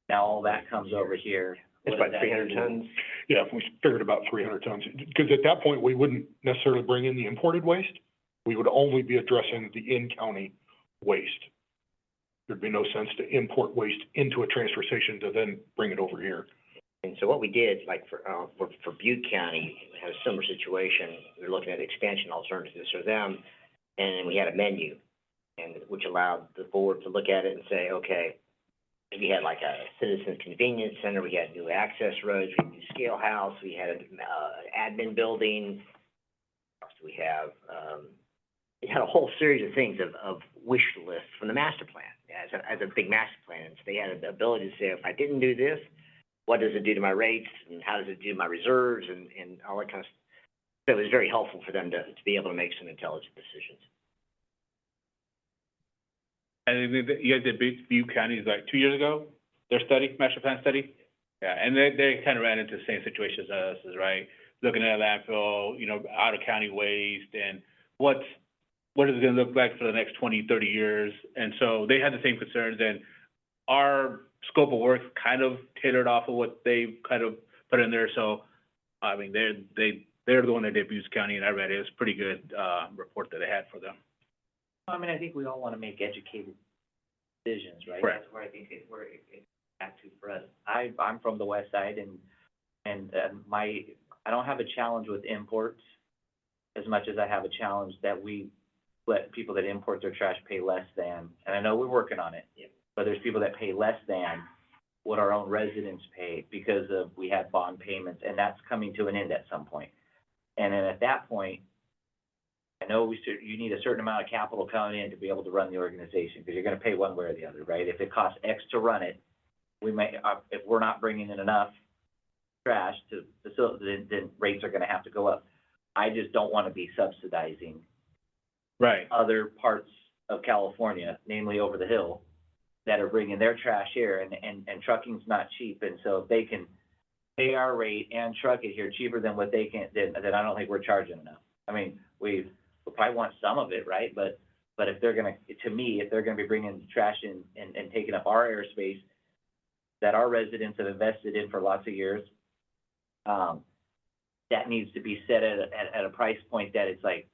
Now all that comes over here. It's What about does that 300 do? tons. Yeah, we figured about 300 tons, because at that point, we wouldn't necessarily bring in the imported waste. We would only be addressing the in-county waste. There'd be no sense to import waste into a transfer station to then bring it over here. And so what we did, like for Butte County, we had a similar situation. We were looking at expansion alternatives for them, and we had a menu, and which allowed the board to look at it and say, okay, we had like a citizen convenience center, we had new access roads, we had a new scale house, we had an admin building. What else do we have? We had a whole series of things of wish lists from the master plan, as a big master plan. And so they had the ability to say, if I didn't do this, what does it do to my rates, and how does it do to my reserves, and all that kind of stuff. So it was very helpful for them to be able to make some intelligent decisions. And then you guys did Butte County like 2 years ago, their study, master plan study? Yeah, and they kind of ran into the same situation as us, right? Looking at landfill, out of county waste, and what is it gonna look like for the next 20, 30 years? And so they had the same concerns, and our scope of work kind of tailored off of what they kind of put in there. So, I mean, they're the one that did Butte County, and I read it. It was a pretty good, report that they had for them. I mean, I think we all want to make educated decisions, right? Correct. That's where I think it's back to for us. I'm from the west side, and I don't have a challenge with imports as much as I have a challenge that we let people that import their trash pay less than, and I know we're working on it. Yep. But there's people that pay less than what our own residents pay because we had bond payments, and that's coming to an end at some point. And then at that point, I know you need a certain amount of capital coming in to be able to run the organization, because you're gonna pay one way or the other, right? If it costs X to run it, we may, if we're not bringing in enough trash to facilitate, then rates are gonna have to go up. I just don't wanna be subsidizing Right. other parts of California, namely over the hill, that are bringing their trash here, and trucking's not cheap, and so if they can pay our rate and truck it here cheaper than what they can, then I don't think we're charging enough. I mean, we'll probably want some of it, right? But if they're gonna, to me, if they're gonna be bringing trash in and taking up our airspace that our residents have invested in for lots of years, that needs to be set at a price point that it's like,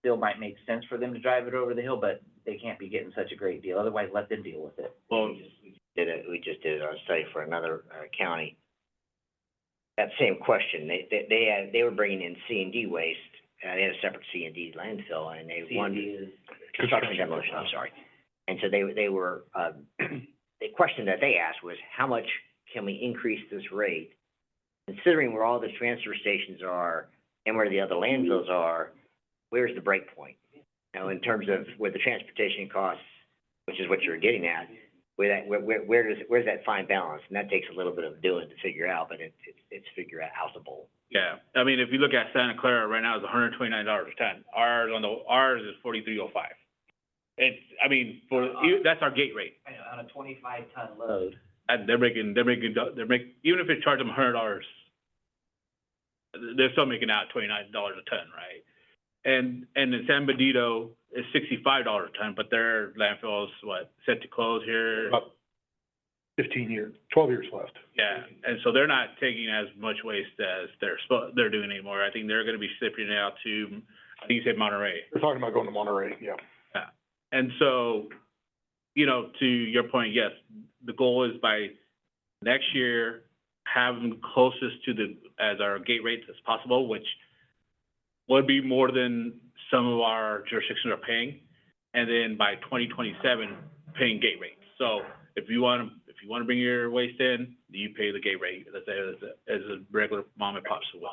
still might make sense for them to drive it over the hill, but they can't be getting such a great deal. Otherwise, let them deal with it. Well, We just did a study for another county. That same question, they were bringing in C&D waste, they had a separate C&D landfill, and they wanted. C&D is Construction and demolition, I'm sorry. And so they were, the question that they asked was, how much can we increase this rate? Considering where all the transfer stations are and where the other landfills are, where's the break point? In terms of where the transportation costs, which is what you're getting at, where's that fine balance? And that takes a little bit of doing to figure out, but it's figure outable. yeah, I mean, if you look at Santa Clara right now, it's $129 a ton. Ours is $43.05. It's, I mean, that's our gate rate. on a 25-ton load. And they're making, even if it charge them $100, they're still making out $29 a ton, right? And in San Benito, it's $65 a ton, but their landfill is set to close here? About 12 years left. Yeah, and so they're not taking as much waste as they're doing anymore. I think they're gonna be shipping it out to, I think you said Monterey. We're talking about going to Monterey, yeah. Yeah, and so, to your point, yes, the goal is by next year, have them closest to as our gate rates as possible, which would be more than some of our jurisdictions are paying, and then by 2027, paying gate rates. So if you want to bring your waste in, you pay the gate rate as a regular mom and pop store.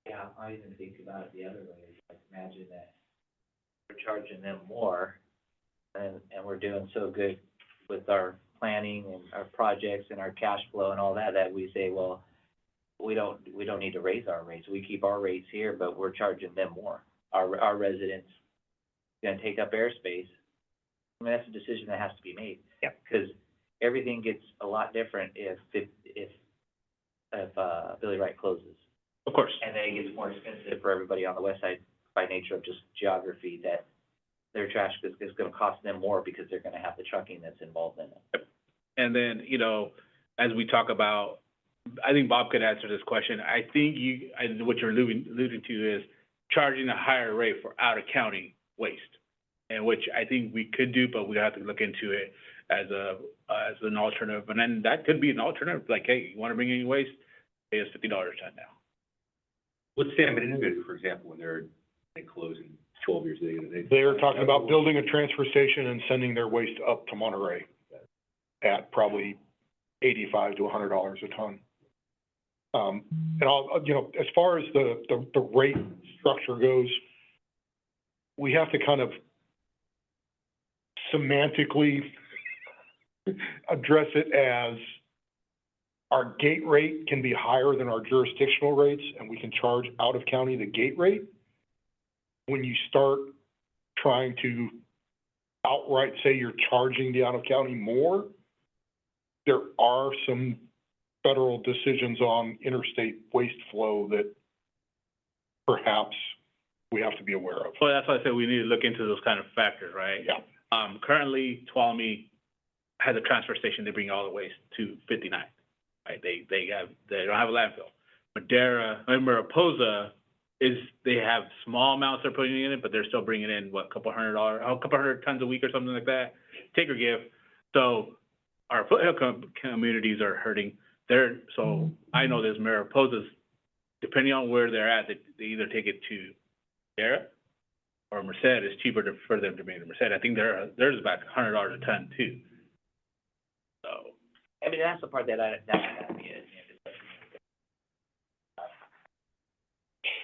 Yeah, I even think about it the other way. Like, imagine that we're charging them more, and we're doing so good with our planning and our projects and our cash flow and all that, that we say, well, we don't need to raise our rates. We keep our rates here, but we're charging them more. Our residents gonna take up airspace. I mean, that's a decision that has to be made. Yeah. Because everything gets a lot different if Billy Wright closes. Of course. And then it gets more expensive for everybody on the west side by nature of just geography, that their trash is gonna cost them more because they're gonna have the trucking that's involved in it. And then, you know, as we talk about, I think Bob could answer this question. I think what you're alluding to is charging a higher rate for out-of-county waste, and which I think we could do, but we have to look into it as an alternative. And then that could be an alternative, like, hey, you wanna bring in waste, pay us $50 a ton now. What's San Benito, for example, when they close in 12 years, They're talking about building a transfer station and sending their waste up to Monterey at probably $85 to $100 a ton. And I'll, you know, as far as the rate structure goes, we have to kind of semantically address it as our gate rate can be higher than our jurisdictional rates, and we can charge out of county the gate rate. When you start trying to outright say you're charging the out of county more, there are some federal decisions on interstate waste flow that perhaps we have to be aware of. Well, that's why I said we need to look into those kind of factors, right? Yeah. Currently, Tuolumne has a transfer station, they bring all the waste to 59, right? They don't have a landfill. Madera, and Mariposa they have small amounts they're putting in it, but they're still bringing in, a couple hundred tons a week or something like that, take or give. So our foothill communities are hurting. So I know there's Mariposas, depending on where they're at, they either take it to Madera or Merced. It's cheaper for them to bring it to Merced. I think there's about $100 a ton too. So, I mean, that's the part that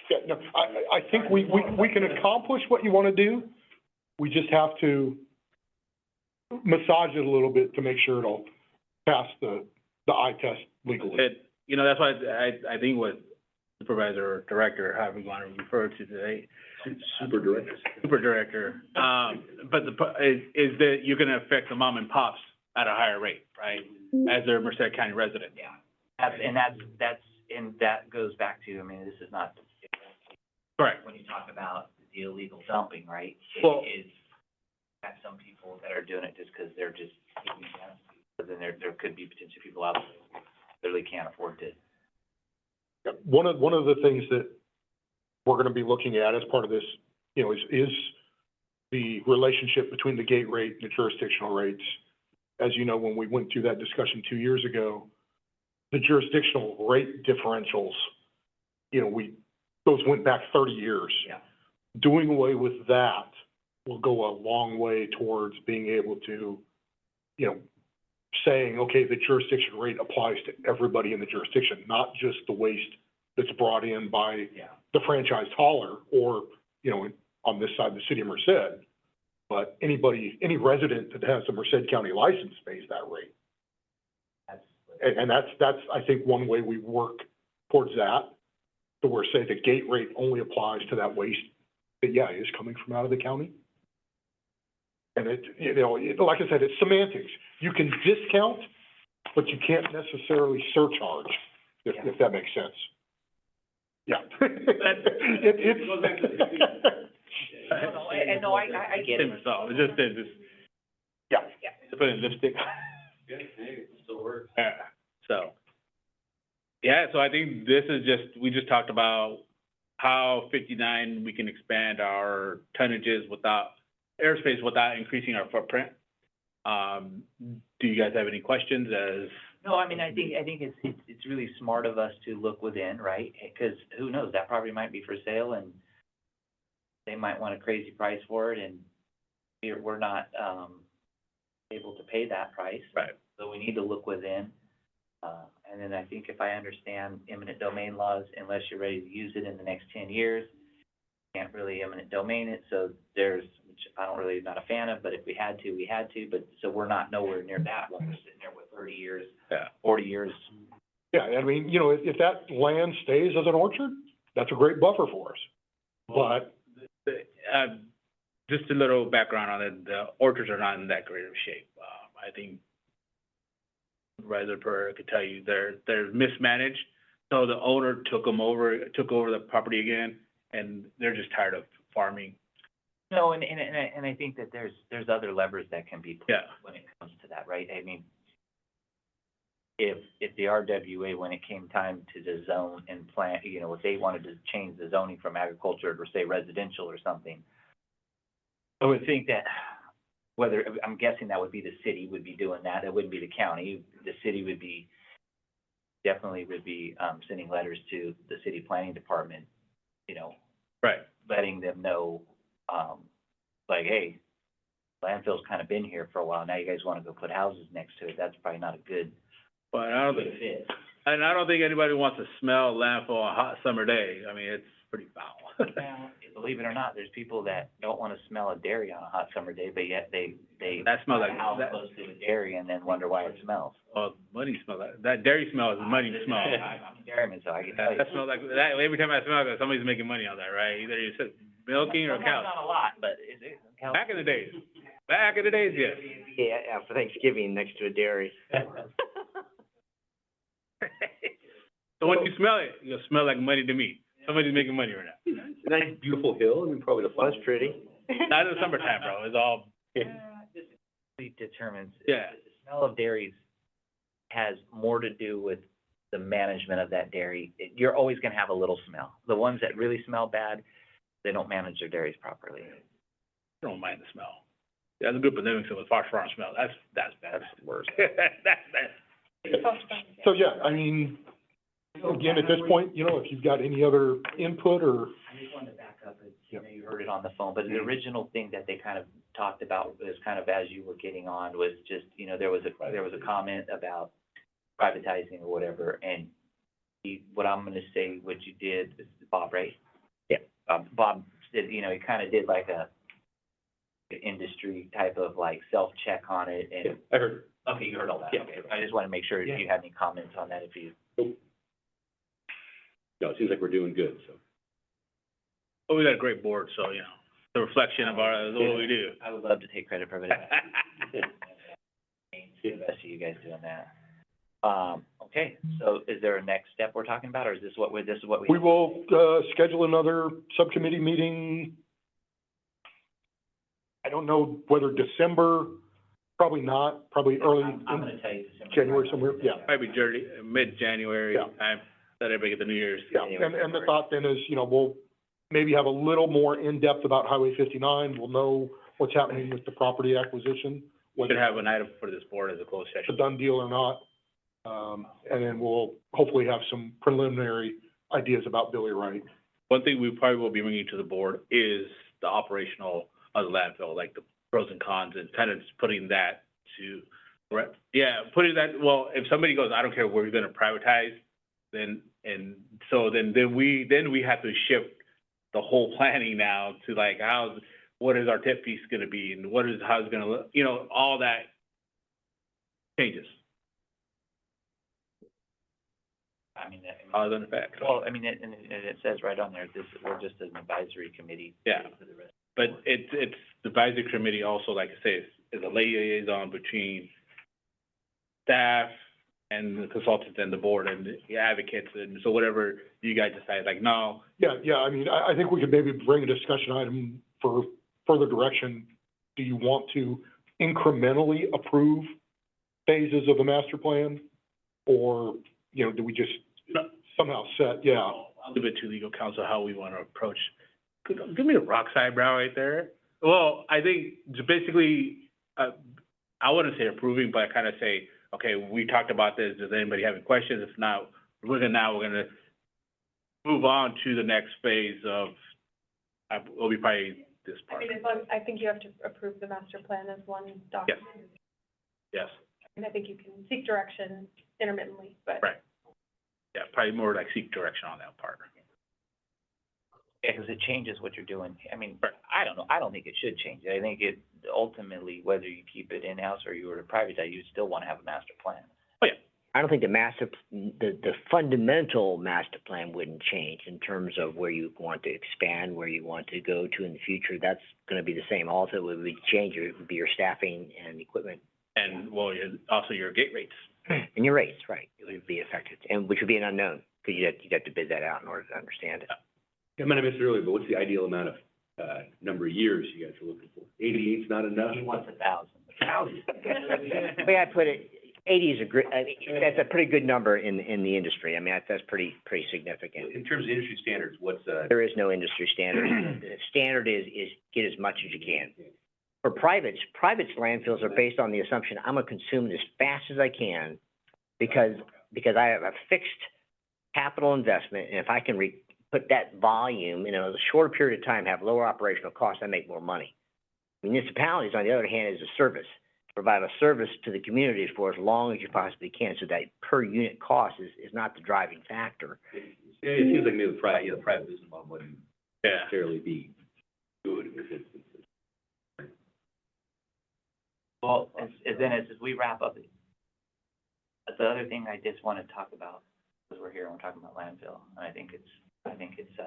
Yeah, no, I think we can accomplish what you wanna do. We just have to massage it a little bit to make sure it'll pass the eye test legally. you know, that's why I think what supervisor or director, however you want to refer to today. Super directors. Super director, but is that you're gonna affect the mom and pops at a higher rate, right? As their Merced County resident. Yeah, that goes back to, I mean, this is not, Correct. when you talk about the illegal dumping, right? Well- It is, got some people that are doing it just because they're just taking chances, but then there could be potential people out there who literally can't afford to. Yeah, one of the things that we're gonna be looking at as part of this, you know, is the relationship between the gate rate and the jurisdictional rates. As you know, when we went through that discussion 2 years ago, the jurisdictional rate differentials, you know, those went back 30 years. Yeah. Doing away with that will go a long way towards being able to, you know, saying, okay, the jurisdiction rate applies to everybody in the jurisdiction, not just the waste that's brought in by the franchised hauler or, you know, on this side, the city of Merced, but any resident that has a Merced County license pays that rate. And that's, I think, one way we work towards that, to where, say, the gate rate only applies to that waste that, is coming from out of the county. And like I said, it's semantics. You can discount, but you can't necessarily surcharge, if that makes sense. Yeah. I get it. So it just Yeah. to put in lipstick. Yeah, hey, it still works. So I think this is we just talked about how 59, we can expand our tonnages without airspace, without increasing our footprint. Do you guys have any questions No, I mean, I think it's really smart of us to look within, right? Because who knows, that property might be for sale and they might want a crazy price for it, and we're not, able to pay that price. Right. So we need to look within. And then I think if I understand eminent domain laws, unless you're ready to use it in the next 10 years, you can't really eminent domain it. So which I don't really, not a fan of, but if we had to, we had to. But, so we're not nowhere near that when we're sitting there with 30 years, 40 years. Yeah, I mean, you know, if that land stays as an orchard, that's a great buffer for us. But, Just a little background on it, the orchards are not in that great of shape. I think Supervisor Pereira could tell you, they're mismanaged. So the owner took over the property again, and they're just tired of farming. No, and I think that there's other levers that can be put when it comes to that, right? I mean, if the RWA, when it came time to the zone and plant, you know, if they wanted to change the zoning from agriculture to say residential or something, I would think that I'm guessing that would be the city would be doing that. It wouldn't be the county. The city would be, definitely would be, sending letters to the city planning department, you know, Right. letting them know, like, hey, landfill's kind of been here for a while. Now you guys want to go put houses next to it. That's probably not a good But I don't fit. And I don't think anybody wants to smell landfill on a hot summer day. I mean, it's pretty foul. Well, believe it or not, there's people that don't want to smell a dairy on a hot summer day, but yet they That smells buy like, a house that, close to a dairy and then wonder why it smells. money smell, that dairy smell is money smell. I'm a dairyman, so I can tell you. That smells like, that, every time I smell it, somebody's making money on that, right? Either you said milking or cows. Not a lot, but is it? Back in the days, yes. Yeah, for Thanksgiving next to a dairy. So when you smell it, you'll smell like money to me. Somebody's making money right now. Nice, beautiful hill, I mean, probably the fun. That's pretty. Not in the summertime, bro, it's all, This really determines. yeah. The smell of dairies has more to do with the management of that dairy. You're always gonna have a little smell. The ones that really smell bad, they don't manage their dairies properly. I don't mind the smell. Yeah, there's a group of Livingston with farm smell, that's bad. That's worse. That's bad. so yeah, I mean, again, at this point, you know, if you've got any other input or, I just wanted to back up, you know, you heard it on the phone, but the original thing that they kind of talked about was kind of as you were getting on was just, you know, there was a comment about privatizing or whatever, and what I'm gonna say, what you did, is Bob, right? Yeah. Bob did, you know, he kind of did like an industry type of like self-check on it, and. I heard. Okay, you heard all that, Yeah. okay. I just want to make sure if you had any comments on that, if you. No, it seems like we're doing good, so. But we got a great board, so, you know, the reflection of what we do. I would love to take credit for it. The best of you guys doing that. Okay, so is there a next step we're talking about, or is this what we? we will, schedule another subcommittee meeting. I don't know whether December, probably not, probably early I'm in gonna tell you December. January somewhere, yeah. Probably mid-January Yeah. time, let everybody get the New Year's. Yeah, and the thought then is, you know, we'll maybe have a little more in-depth about Highway 59. We'll know what's happening with the property acquisition, We whether should have an item for this board as a closed it's a session. done deal or not. And then we'll hopefully have some preliminary ideas about Billy Wright. One thing we probably will be bringing to the board is the operational of the landfill, like the pros and cons, and kind of just putting that to, yeah, putting that, well, if somebody goes, I don't care, we're gonna privatize, then we have to shift the whole planning now to like, what is our tip piece gonna be, and how's it gonna look, you know, all that changes. I mean, Cause and effect. well, I mean, and it says right on there, we're just an advisory committee. Yeah. For the rest. But it's, the advisory committee also, like I say, is a liaison between staff and the consultants and the board and the advocates, and so whatever you guys decide, like, no, Yeah, I mean, I think we could maybe bring a discussion item for further direction. Do you want to incrementally approve phases of the master plan? Or, you know, do we just somehow set, yeah. I'll leave it to legal counsel how we wanna approach. Give me the rock eyebrow right there. Well, I think basically, I wouldn't say approving, but I kinda say, okay, we talked about this, does anybody have any questions? If not, we're gonna move on to the next phase of, it'll be probably this I part. mean, I think you have to approve the master plan as one document. Yes, And I think you can seek direction intermittently, but. right. Yeah, probably more like seek direction on that part. Yeah, because it changes what you're doing. I mean, Right. I don't know, I don't think it should change. I think it, ultimately, whether you keep it in-house or you were to privatize, you still want to have a master plan. Oh, yeah. I don't think the fundamental master plan wouldn't change in terms of where you want to expand, where you want to go to in the future. That's gonna be the same. Also, what would change would be your staffing and equipment. And, well, also your gate rates. And your rates, right, it would be affected, and which would be an unknown, because you'd have to bid that out in order to understand it. I might have missed it earlier, but what's the ideal amount of, number of years you guys are looking for? 88's not enough? He wants 1,000. 1,000? The way I put it, 80 is a great, that's a pretty good number in the industry. I mean, that's pretty significant. In terms of industry standards, what's, There is no industry standard. The standard is get as much as you can. For privates landfills are based on the assumption, I'm gonna consume it as fast as I can because I have a fixed capital investment, and if I can put that volume in a shorter period of time, have lower operational costs, I make more money. Municipalities, on the other hand, is a service. Provide a service to the communities for as long as you possibly can, so that per unit cost is not the driving factor. it seems like maybe the private business model wouldn't necessarily be good if it's. Well, as we wrap up, the other thing I just want to talk about, because we're here and we're talking about landfill, and I think it's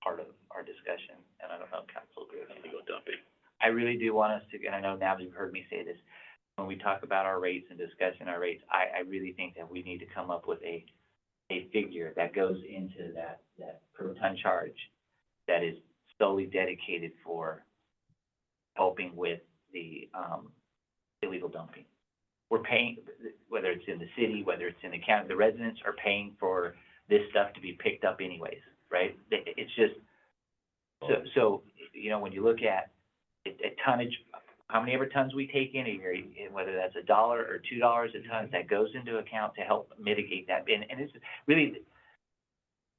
part of our discussion, and I don't know if council agrees. Go dumping. I really do want us to, and I know now you've heard me say this, when we talk about our rates and discussing our rates, I really think that we need to come up with a figure that goes into that per ton charge that is solely dedicated for helping with the, illegal dumping. We're paying, whether it's in the city, whether it's in the county, the residents are paying for this stuff to be picked up anyways, right? It's just, so, you know, when you look at a tonnage, how many ever tons we take in a year, whether that's $1 or $2 a ton, that goes into account to help mitigate that. And it's really,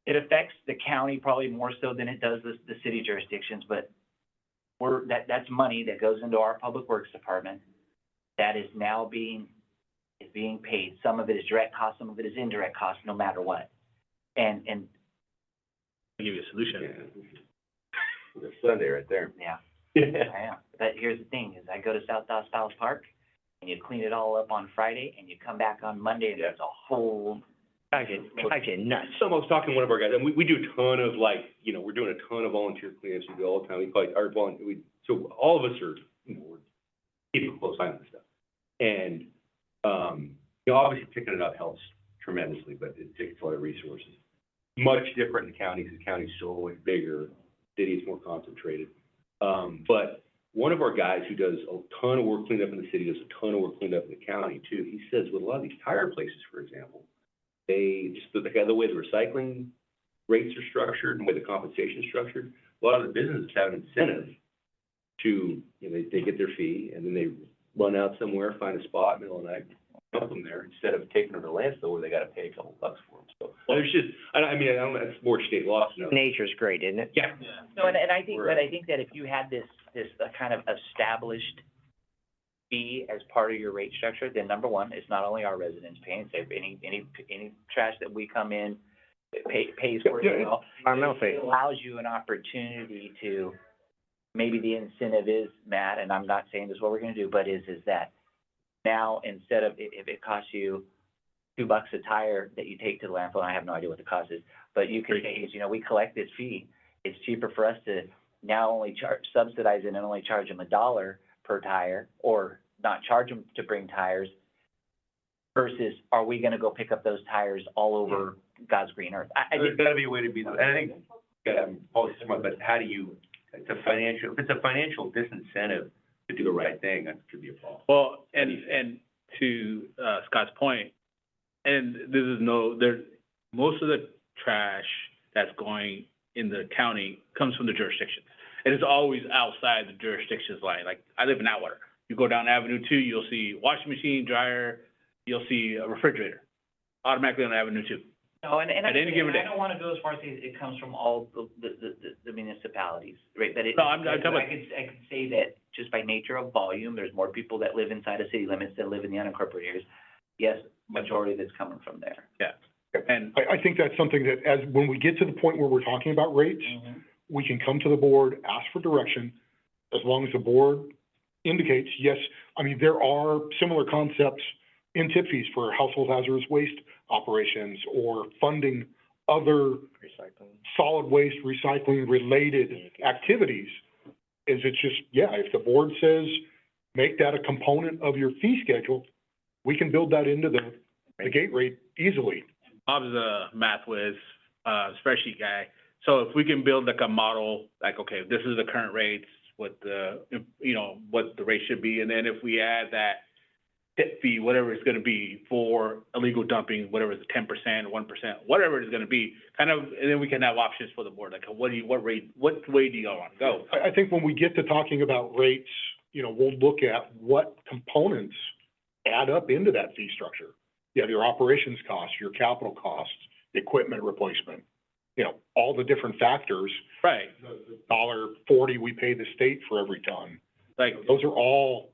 it affects the county probably more so than it does the city jurisdictions, but that's money that goes into our public works department that is now being paid. Some of it is direct cost, some of it is indirect cost, no matter what. And I'll give you a solution. It's Sunday right there. yeah. Yeah, but here's the thing, is I go to South Falls Park, and you clean it all up on Friday, and you come back on Monday, and there's a whole, Drives you nuts. So I was talking to one of our guys, and we do a ton of we're doing a ton of volunteer cleanups, we do all the time, so all of us are, we're keeping a close eye on this stuff. And, obviously picking it up helps tremendously, but it takes a lot of resources. Much different in counties, the county's so much bigger, city is more concentrated. But one of our guys who does a ton of work cleaning up in the city, does a ton of work cleaning up in the county too, he says with a lot of these tire places, for example, they just, the way the recycling rates are structured and the way the compensation is structured, a lot of the businesses have an incentive to, they get their fee and then they run out somewhere, find a spot, middle of the night, dump them there, instead of taking them to the landfill where they gotta pay a couple bucks for them. So, there's just, I don't know, that's more state law stuff. Nature's great, isn't it? Yeah. no, and I think that if you had this kind of established fee as part of your rate structure, then number one, it's not only our residents paying, it's any trash that we come in, pays for it as well. It allows you an opportunity to, maybe the incentive is, Matt, and I'm not saying this is what we're gonna do, but is that now, instead of, if it costs you $2 a tire that you take to the landfill, and I have no idea what the cost is, but you can say, we collect this fee, it's cheaper for us to now only subsidize it and only charge them $1 per tire, or not charge them to bring tires, versus are we gonna go pick up those tires all over God's green earth? There's gotta be a way to be, and I think, I'm always smart, but how do you, if it's a financial disincentive to do the right thing, that could be a problem. Well, and to Scott's point, and most of the trash that's going in the county comes from the jurisdictions. It is always outside the jurisdiction's line. Like, I live in Atwater. You go down Avenue 2, you'll see washing machine, dryer, you'll see a refrigerator, automatically on Avenue 2. No, and At any given day. I don't wanna go as far as say it comes from all the municipalities, right? But No, I'm talking about. I could say that just by nature of volume, there's more people that live inside of city limits than live in the unincorporated areas. Yes, majority that's coming from there. Yeah, and. I think that's something that when we get to the point where we're talking about rates, we can come to the board, ask for direction, as long as the board indicates, yes, I mean, there are similar concepts in-tip fees for household hazardous waste operations or funding other Recycling. solid waste recycling-related activities, is it's just, yeah, if the board says, make that a component of your fee schedule, we can build that into the gate rate easily. Bob's a math whiz, spreadsheet guy. So if we can build like a model, like, okay, this is the current rates, what the, you know, what the rate should be, and then if we add that tip fee, whatever it's gonna be for illegal dumping, whatever it's 10%, 1%, whatever it's gonna be, kind of, and then we can have options for the board, like, what way do y'all wanna go? I think when we get to talking about rates, you know, we'll look at what components add up into that fee structure. You have your operations costs, your capital costs, equipment replacement, you know, all the different factors. Right, The $1.40 we pay the state for every ton. like, Those are all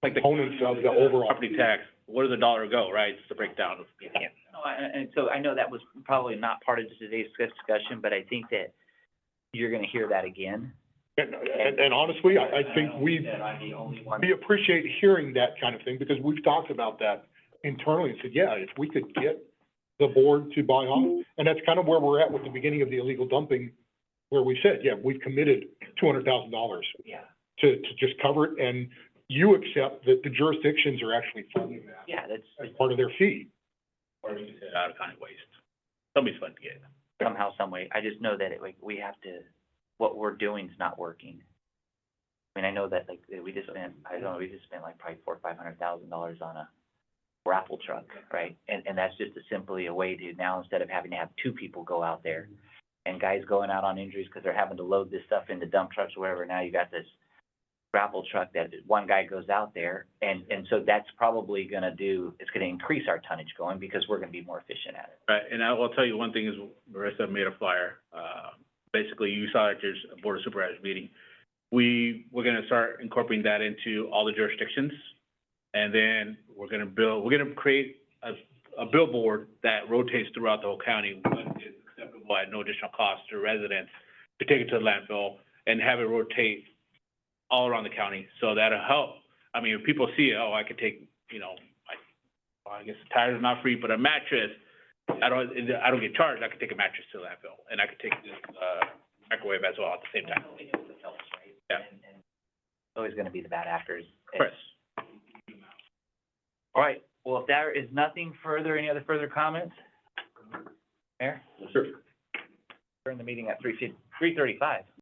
like the components of the overall. property tax, where does the dollar go, right? It's the breakdown of. No, and so I know that was probably not part of today's discussion, but I think that you're gonna hear that again. And honestly, I think That I'm the only one. we appreciate hearing that kind of thing, because we've talked about that internally and said, yeah, if we could get the board to buy off, and that's kind of where we're at with the beginning of the illegal dumping, where we said, yeah, we've committed $200,000 Yeah, to just cover it, and you accept that the jurisdictions are actually funding that yeah, as that's part of their fee. Or we can say out of county waste. Somebody's fun to get. somehow, some way. I just know that it, like, we have to, what we're doing is not working. I mean, I know that, like, we just spent, I don't know, we just spent like probably $400,000 or $500,000 on a raffle truck, right? And that's just simply a way to now, instead of having to have two people go out there and guys going out on injuries because they're having to load this stuff into dump trucks or whatever, now you got this raffle truck that one guy goes out there, and so that's probably gonna do, it's gonna increase our tonnage going because we're gonna be more efficient at it. Right, and I will tell you one thing is Marissa made a flyer. Basically, you saw it at your Board of Supervisors meeting. We're gonna start incorporating that into all the jurisdictions. And then we're gonna create a billboard that rotates throughout the whole county, what is acceptable at no additional cost to residents to take it to the landfill and have it rotate all around the county. So that'll help. I mean, if people see, oh, I could take, you know, I guess the tires are not free, but a mattress, I don't get charged. I could take a mattress to the landfill, and I could take this, microwave as well at the same time. Yeah. And it's always gonna be the bad actors. Chris. All right, well, if there is nothing further, any other further comments? Mayor? Sure. Turn the meeting at 3:35.